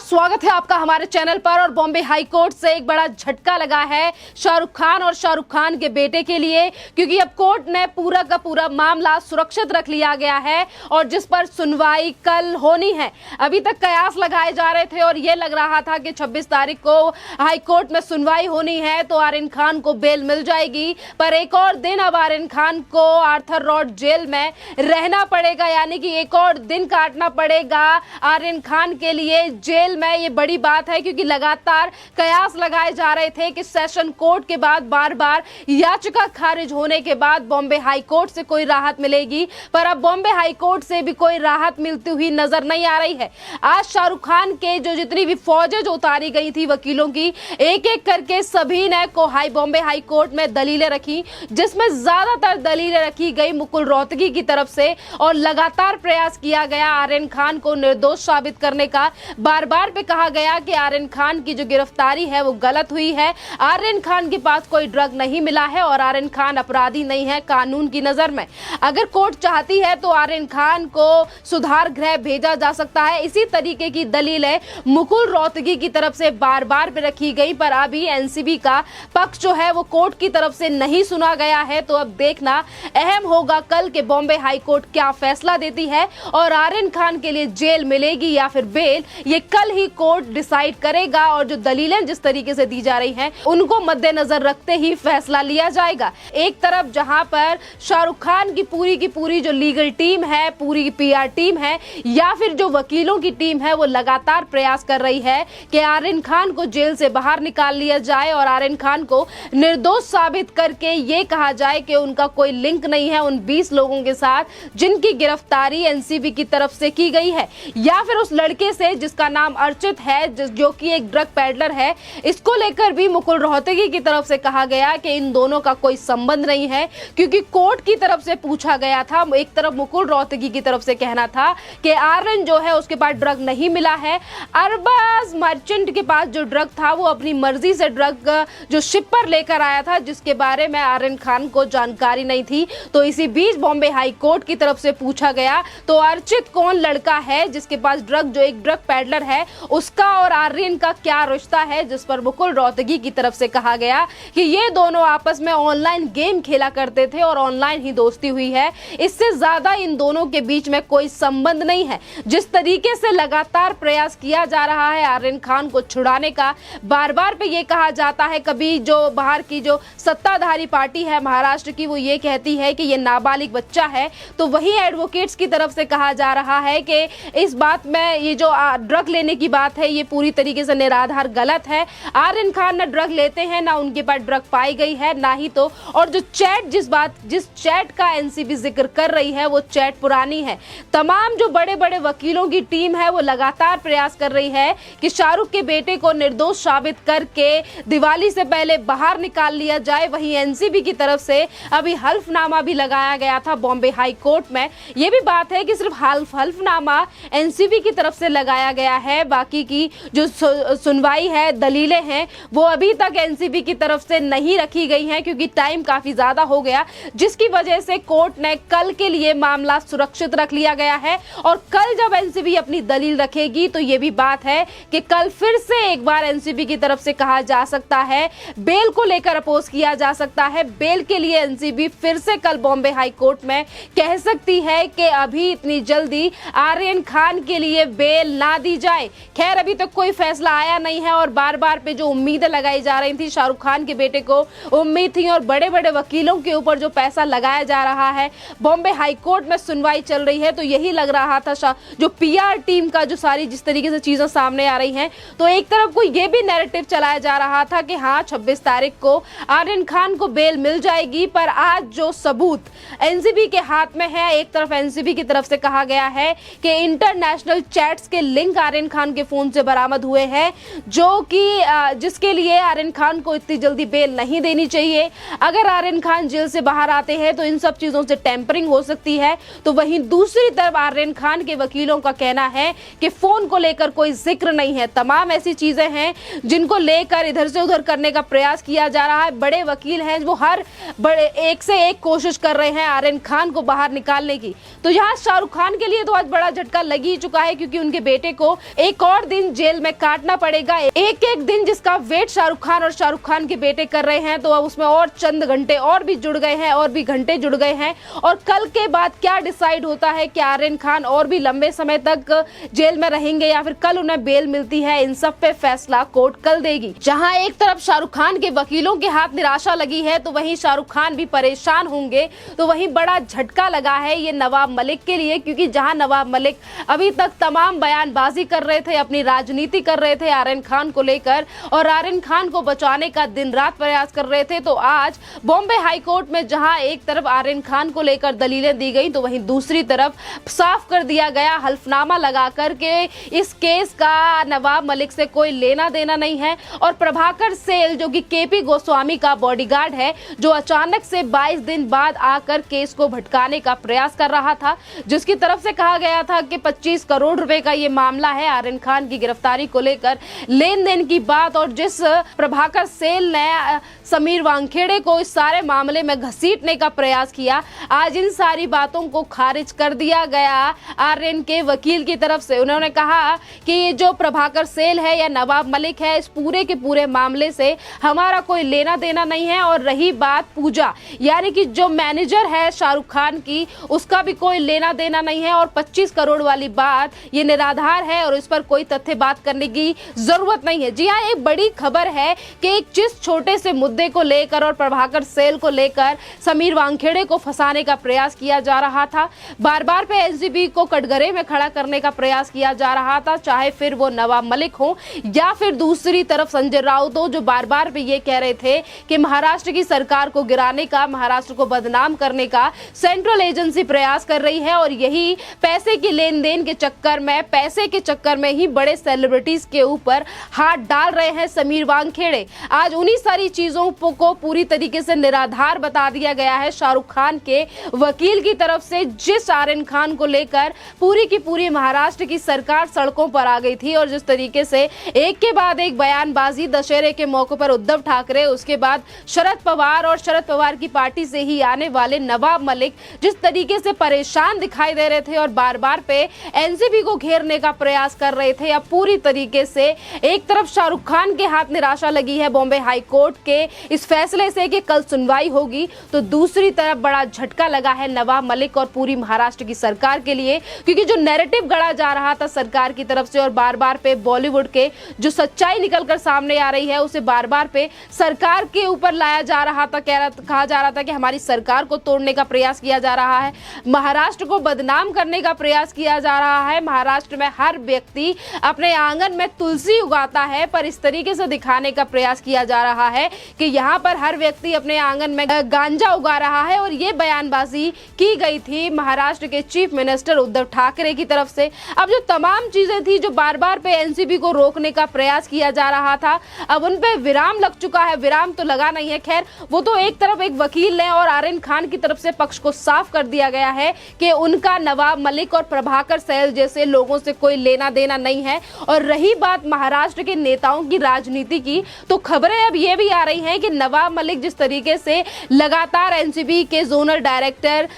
स्वागत है आपका हमारे चैनल पर। और बॉम्बे हाई कोर्ट से एक बड़ा झटका लगा है शाहरुख खान और शाहरुख खान के बेटे के लिए, क्योंकि अब कोर्ट ने पूरा का पूरा मामला सुरक्षित रख लिया गया है और जिस पर सुनवाई कल होनी है। अभी तक कयास लगाए जा रहे थे और ये लग रहा था कि 26 तारीख को हाई कोर्ट में सुनवाई होनी है तो आर्यन खान को बेल मिल जाएगी, पर एक और दिन अब आर्यन खान को आर्थर रोड जेल में रहना पड़ेगा, यानी कि एक और दिन काटना पड़ेगा आर्यन खान के लिए जेल में। ये बड़ी बात है क्योंकि लगातार कयास लगाए जा रहे थे कि सेशन कोर्ट के बाद बार बार याचिका खारिज होने के बाद बॉम्बे हाई कोर्ट से कोई राहत मिलेगी, पर अब बॉम्बे हाई कोर्ट से भी कोई राहत मिलती हुई नजर नहीं आ रही है। आज शाहरुख खान के जितनी भी फौजें जो उतारी गई थी वकीलों की, एक एक करके सभी ने बॉम्बे हाई कोर्ट में दलीलें रखी, जिसमें ज्यादातर दलीलें रखी गई मुकुल रोहतगी की तरफ से और लगातार प्रयास किया गया आर्यन खान को निर्दोष साबित करने का। बार बार पे कहा गया कि आर्यन खान की जो गिरफ्तारी है वो गलत हुई है, आर्यन खान के पास कोई ड्रग नहीं मिला है और आर्यन खान अपराधी नहीं है कानून की नजर में। अगर कोर्ट चाहती है तो आर्यन खान को सुधार गृह भेजा जा सकता है। इसी तरीके की दलीलें मुकुल रोहतगी की तरफ से बार बार पे रखी गई, पर अभी एनसीबी का पक्ष जो है वो कोर्ट की तरफ से नहीं सुना गया है। तो अब देखना अहम होगा कल के बॉम्बे हाई कोर्ट क्या फैसला देती है और आर्यन खान के लिए जेल मिलेगी या फिर बेल, ये कल ही कोर्ट डिसाइड करेगा। और जो दलीलें जिस तरीके से दी जा रही हैं उनको मद्देनजर रखते ही फैसला लिया जाएगा। एक तरफ जहां पर शाहरुख खान की पूरी जो लीगल टीम है, पूरी पीआर टीम है या फिर जो वकीलों की टीम है वो लगातार प्रयास कर रही है कि आर्यन खान को जेल से बाहर निकाल लिया जाए और आर्यन खान को निर्दोष साबित करके ये कहा जाए कि उनका कोई लिंक नहीं है उन 20 लोगों के साथ जिनकी गिरफ्तारी एनसीबी की तरफ से की गई है, या फिर उस लड़के से जिसका नाम अर्चित है जो कि एक ड्रग पैडलर है। इसको लेकर भी मुकुल रोहतगी की तरफ से कहा गया कि इन दोनों का कोई संबंध नहीं है, क्योंकि कोर्ट की तरफ से पूछा गया था। एक तरफ मुकुल रोहतगी की तरफ से कहना था कि आर्यन जो है उसके पास ड्रग नहीं मिला है, अरबाज मर्चेंट के पास जो ड्रग था वो अपनी मर्जी से ड्रग जो शिपर लेकर आया था, जिसके बारे में आर्यन खान को जानकारी नहीं थी। तो इसी बीच बॉम्बे हाई कोर्ट की तरफ से पूछा गया तो अर्चित कौन लड़का है जिसके पास ड्रग, जो एक ड्रग पैडलर है, उसका और आर्यन का क्या रिश्ता है, जिस पर मुकुल रोहतगी की तरफ से कहा गया कि ये दोनों आपस में ऑनलाइन गेम खेला करते थे और ऑनलाइन ही दोस्ती हुई है, इससे ज्यादा इन दोनों के बीच में कोई संबंध नहीं है। जिस तरीके से लगातार प्रयास किया जा रहा है आर्यन खान को छुड़ाने का, बार बार पे ये कहा जाता है, कभी जो बाहर की जो सत्ताधारी पार्टी है महाराष्ट्र की वो ये कहती है कि ये नाबालिग बच्चा है, तो वही एडवोकेट्स की तरफ से कहा जा रहा है कि इस बात में ये जो ड्रग लेने की बात है ये पूरी तरीके से निराधार गलत है। आर्यन खान ना ड्रग लेते हैं, ना उनके पास ड्रग पाई गई है, ना ही तो, और जो चैट जिस चैट का एनसीबी जिक्र कर रही है वो चैट पुरानी है। तमाम जो बड़े बड़े वकीलों की टीम है वो लगातार प्रयास कर रही है कि शाहरुख के बेटे को निर्दोष साबित करके दिवाली से पहले बाहर निकाल लिया जाए। वहीं एनसीबी की तरफ से अभी हल्फनामा भी लगाया गया था बॉम्बे हाई कोर्ट में। ये भी बात है कि सिर्फ हल्फनामा एनसीबी की तरफ से लगाया गया है, बाकी की जो सुनवाई है, दलीलें हैं, वो अभी तक एनसीबी की तरफ से नहीं रखी गई हैं, क्योंकि टाइम काफी ज्यादा हो गया, जिसकी वजह से कोर्ट ने कल के लिए मामला सुरक्षित रख लिया गया है। और कल जब एनसीबी अपनी दलील रखेगी तो ये भी बात है कि कल फिर से एक बार एनसीबी की तरफ से कहा जा सकता है, बेल को लेकर अपोज किया जा सकता है। बेल के लिए एनसीबी फिर से कल बॉम्बे हाई कोर्ट में कह सकती है कि अभी इतनी जल्दी आर्यन खान के लिए बेल ना दी जाए। खैर अभी तक कोई फैसला आया नहीं है और बार बार पे जो उम्मीदें लगाई जा रही थी, शाहरुख खान के बेटे को उम्मीद थी और बड़े बड़े वकीलों के ऊपर जो पैसा लगाया जा रहा है, बॉम्बे हाई कोर्ट में सुनवाई चल रही है, तो यही लग रहा था जो पीआर टीम का जो सारी जिस तरीके से चीजें सामने आ रही हैं, तो एक तरफ को ये भी नैरेटिव चलाया जा रहा था कि हाँ 26 तारीख को आर्यन खान को बेल मिल जाएगी। पर आज जो सबूत एनसीबी के हाथ में है, एक तरफ एनसीबी की तरफ से कहा गया है कि इंटरनेशनल चैट्स के लिंक आर्यन खान के फोन से बरामद हुए हैं, जो कि जिसके लिए आर्यन खान को इतनी जल्दी बेल नहीं देनी चाहिए। अगर आर्यन खान जेल से बाहर आते हैं तो इन सब चीजों से टेम्परिंग हो सकती है। तो वहीं दूसरी तरफ आर्यन खान के वकीलों का कहना है कि फोन को लेकर कोई जिक्र नहीं है। तमाम ऐसी चीजें हैं जिनको लेकर इधर से उधर करने का प्रयास किया जा रहा है। बड़े वकील हैं वो हर बड़े एक से एक कोशिश कर रहे हैं आर्यन खान को बाहर निकालने की। तो यहाँ शाहरुख खान के लिए तो आज बड़ा झटका लग ही चुका है, क्योंकि उनके बेटे को एक एक और दिन जेल में काटना पड़ेगा। एक एक दिन जिसका वेट शाहरुख खान और शाहरुख खान के बेटे कर रहे हैं, तो अब उसमें और चंद घंटे और भी जुड़ गए हैं, और भी घंटे जुड़ गए हैं। और कल के बाद क्या डिसाइड होता है कि आर्यन खान और भी लंबे समय तक जेल में रहेंगे या फिर कल उन्हें बेल मिलती है, इन सब पे फैसला कोर्ट कल देगी। जहां एक तरफ शाहरुख खान के वकीलों के हाथ निराशा लगी है, तो वहीं शाहरुख खान भी परेशान होंगे। तो वहीं बड़ा झटका लगा है ये नवाब मलिक के लिए, क्योंकि जहां नवाब मलिक अभी तक तमाम बयानबाजी कर रहे थे, अपनी राजनीति कर रहे थे आर्यन खान को लेकर, और आर्यन खान को बचाने का दिन रात प्रयास कर रहे थे, तो आज बॉम्बे हाई कोर्ट में जहां एक तरफ आर्यन खान को लेकर दलीलें दी गई, तो वहीं दूसरी तरफ साफ कर दिया गया हल्फनामा लगाकर के इस केस का नवाब मलिक से कोई लेना देना नहीं है। और प्रभाकर सेल जो कि केपी गोस्वामी का बॉडीगार्ड है, जो अचानक से 22 दिन बाद आकर केस को भटकाने का प्रयास कर रहा था, जिसकी तरफ से कहा गया था कि 25 करोड़ रुपए का ये मामला है आर्यन खान की गिरफ्तारी को लेकर लेन देन की बात, और जिस प्रभाकर सेल ने समीर वानखेड़े को इस सारे मामले में घसीटने का प्रयास किया, आज इन सारी बातों को खारिज कर दिया गया आर्यन के वकील की तरफ से। उन्होंने कहा कि ये जो प्रभाकर सेल है या नवाब मलिक है, इस पूरे के पूरे मामले से हमारा कोई लेना देना नहीं है। और रही बात पूजा, यानी कि जो मैनेजर है शाहरुख खान की, उसका भी कोई लेना देना नहीं है। और 25 करोड़ वाली बात ये निराधार है और इस पर कोई तथ्य बात करने की जरूरत नहीं है। जी हाँ, एक बड़ी खबर है कि एक जिस छोटे से मुद्दे को लेकर और प्रभाकर सेल को लेकर समीर वानखेड़े को फंसाने का प्रयास किया जा रहा था, बार बार पे एनसीबी को कटघरे में खड़ा करने का प्रयास किया जा रहा था, चाहे फिर वो नवाब मलिक हो या फिर दूसरी तरफ संजय राउत हो, जो बार बार पे ये कह रहे थे कि महाराष्ट्र की सरकार को गिराने का, महाराष्ट्र को बदनाम करने का सेंट्रल एजेंसी प्रयास कर रही है। और यही पैसे की लेन देन के चक्कर में, पैसे के चक्कर में ही बड़े सेलिब्रिटीज के ऊपर हाथ डाल रहे हैं समीर वानखेड़े। आज उन्हीं सारी चीजों को पूरी तरीके से निराधार बता दिया गया है शाहरुख खान के वकील की तरफ से, जिस आर्यन खान को लेकर पूरी की पूरी महाराष्ट्र की सरकार सड़कों पर आ गई थी। और जिस तरीके से एक के बाद एक बयानबाजी, दशहरे के मौके पर उद्धव ठाकरे, उसके बाद शरद पवार और शरद पवार की पार्टी से ही आने वाले नवाब मलिक जिस तरीके से परेशान दिखाई दे रहे थे और बार बार पे एनसीबी को घेरने का प्रयास कर रहे थे, अब पूरी तरीके से एक तरफ शाहरुख खान के हाथ निराशा लगी है बॉम्बे हाई कोर्ट के इस फैसले से कि कल सुनवाई होगी, तो दूसरी तरफ बड़ा झटका लगा है नवाब मलिक और पूरी महाराष्ट्र की सरकार के लिए, क्योंकि जो नैरेटिव गढ़ा जा रहा था सरकार की तरफ से और बार बार पे बॉलीवुड के जो सच्चाई निकलकर सामने आ रही है, उसे बार बार पे सरकार के ऊपर लाया जा रहा था, कहा जा रहा था कि हमारी सरकार को तोड़ने का प्रयास किया जा रहा है, महाराष्ट्र को बदनाम करने का प्रयास किया जा रहा है। महाराष्ट्र में हर व्यक्ति अपने आंगन में तुलसी उगाता है, पर इस तरीके से दिखाने का प्रयास किया जा रहा है कि यहाँ पर हर व्यक्ति अपने आंगन में गांजा उगा रहा है। और ये बयानबाजी की गई थी महाराष्ट्र के चीफ मिनिस्टर उद्धव ठाकरे की तरफ से। अब जो तमाम चीजें थी जो बार बार पे एनसीबी को रोकने का प्रयास किया जा रहा था, अब उन पे विराम लग चुका है। विराम तो लगा नहीं है, खैर वो तो एक तरफ एक वकील ने और आर्यन खान की तरफ से पक्ष को साफ कर दिया गया है कि उनका नवाब मलिक और प्रभाकर सेल जैसे लोगों से कोई लेना देना नहीं है। और रही बात महाराष्ट्र के नेताओं की राजनीति की, तो खबरें अब ये भी आ रही हैं कि नवाब मलिक जिस तरीके से लगातार एनसीबी के जोनल डायरेक्टर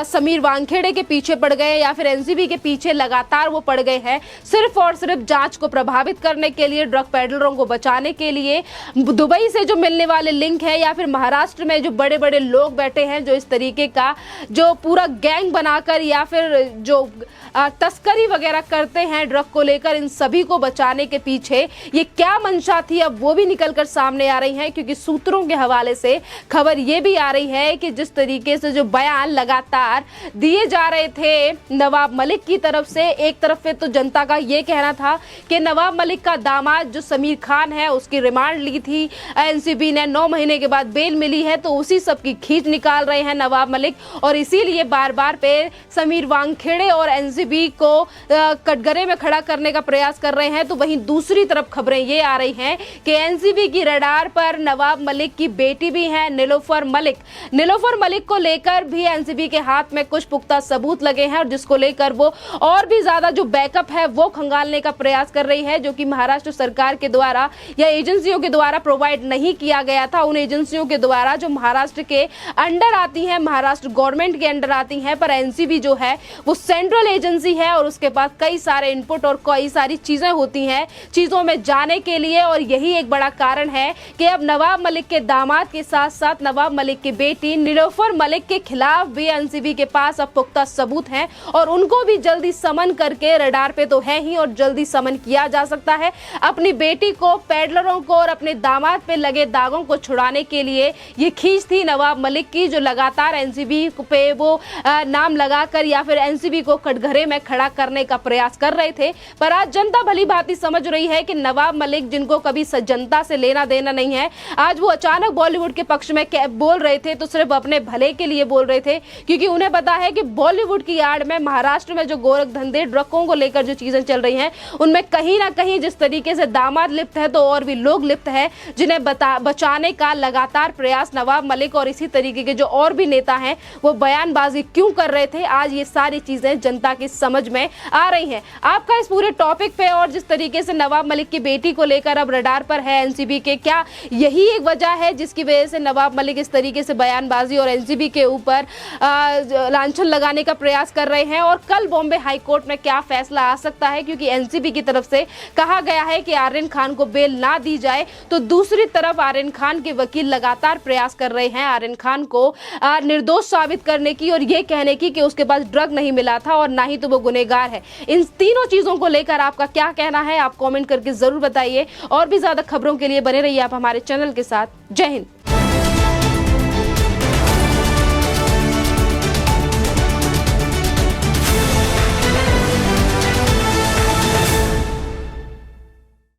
समीर वानखेड़े के पीछे पड़ गए या फिर एनसीबी के पीछे लगातार वो पड़ गए हैं, सिर्फ और सिर्फ जांच को प्रभावित करने के लिए, ड्रग पेडलरों को बचाने के लिए, दुबई से जो मिलने वाले लिंक है या फिर महाराष्ट्र में जो बड़े बड़े लोग बैठे हैं जो इस तरीके का जो पूरा गैंग बनाकर या फिर जो तस्करी वगैरह करते हैं ड्रग को लेकर, इन सभी को बचाने के पीछे ये क्या मंशा थी, अब वो भी निकलकर सामने आ रही है। क्योंकि सूत्रों के हवाले से खबर ये भी आ रही है कि जिस तरीके से जो बयान लगातार दिए जा रहे थे नवाब मलिक की तरफ से, एक तरफ पे तो जनता का ये कहना था कि नवाब मलिक का दामाद जो समीर खान है उसकी रिमांड ली थी एनसीबी ने, 9 महीने के बाद बेल मिली है, तो उसी सब की खींच निकाल रहे हैं नवाब मलिक। और इसीलिए बार बार पे समीर वानखेड़े और एनसीबी को कटघरे में खड़ा करने का प्रयास कर रहे हैं। तो वहीं दूसरी तरफ खबरें ये आ रही हैं कि एनसीबी की रडार पर नवाब मलिक की बेटी भी है नीलोफर मलिक। नीलोफर मलिक को लेकर भी एनसीबी के हाथ में कुछ पुख्ता सबूत लगे हैं और जिसको लेकर वो और भी ज्यादा जो बैकअप है वो खंगालने का प्रयास कर रही है, जो कि महाराष्ट्र सरकार के द्वारा या एजेंसियों के द्वारा प्रोवाइड नहीं किया गया था। उन एजेंसियों के द्वारा जो महाराष्ट्र के अंडर आती हैं, महाराष्ट्र गवर्नमेंट के अंडर आती हैं, पर एनसीबी जो है वो सेंट्रल एजेंसी है और उसके पास कई सारे इनपुट और कई सारी चीजें होती हैं चीजों में जाने के लिए, और यही एक बड़ा कारण है कि अब नवाब मलिक के दामाद के साथ साथ नवाब मलिक की बेटी नीलोफर मलिक के खिलाफ भी एनसीबी के पास अब पुख्ता सबूत हैं और उनको भी जल्दी समन करके रडार पे तो है ही और जल्दी समन किया जा सकता है। अपनी बेटी को, पेडलरों को और अपने दामाद पे लगे दागों को छुड़ाने के लिए ये खींच थी नवाब मलिक की, जो लगातार एनसीबी पे वो नाम लगाकर या फिर एनसीबी को कटघरे में खड़ा करने का प्रयास कर रहे थे। पर आज जनता भली भांति समझ रही है कि नवाब मलिक, जिनको कभी जनता से लेना देना नहीं है, आज वो अचानक बॉलीवुड के पक्ष में बोल रहे थे तो सिर्फ अपने भले के लिए बोल रहे थे, क्योंकि उन्हें पता है कि बॉलीवुड की आड़ में महाराष्ट्र में जो गोरख धंधे, ड्रग्सों को लेकर जो चीजें चल रही हैं, उनमें कहीं ना कहीं जिस तरीके से दामाद लिप्त है तो और भी लोग लिप्त है, जिन्हें बचाने का लगातार प्रयास नवाब मलिक और इसी तरीके के जो और भी नेता हैं वो बयानबाजी क्यों कर रहे थे। आज ये सारी चीजें जनता की समझ में आ रही हैं। आपका इस पूरे टॉपिक पे और जिस तरीके से नवाब मलिक की बेटी को लेकर अब रडार पर है एनसीबी के, क्या यही एक वजह है जिसकी वजह से नवाब मलिक इस तरीके से बयानबाजी और एनसीबी के ऊपर लांछन लगाने का प्रयास कर रहे हैं? और कल बॉम्बे हाई कोर्ट में क्या फैसला आ सकता है, क्योंकि एनसीबी की तरफ से कहा गया है कि आर्यन खान को बेल ना दी जाए, तो दूसरी तरफ आर्यन खान के वकील लगातार प्रयास कर रहे हैं आर्यन खान को निर्दोष साबित करने की और ये कहने की कि उसके पास ड्रग नहीं मिला था और ना ही तो वो गुनहगार है। इन तीनों चीजों को लेकर आपका क्या कहना है, आप कमेंट करके जरूर बताइए। और भी ज्यादा खबरों के लिए बने रहिए आप हमारे चैनल के साथ। जय हिंद।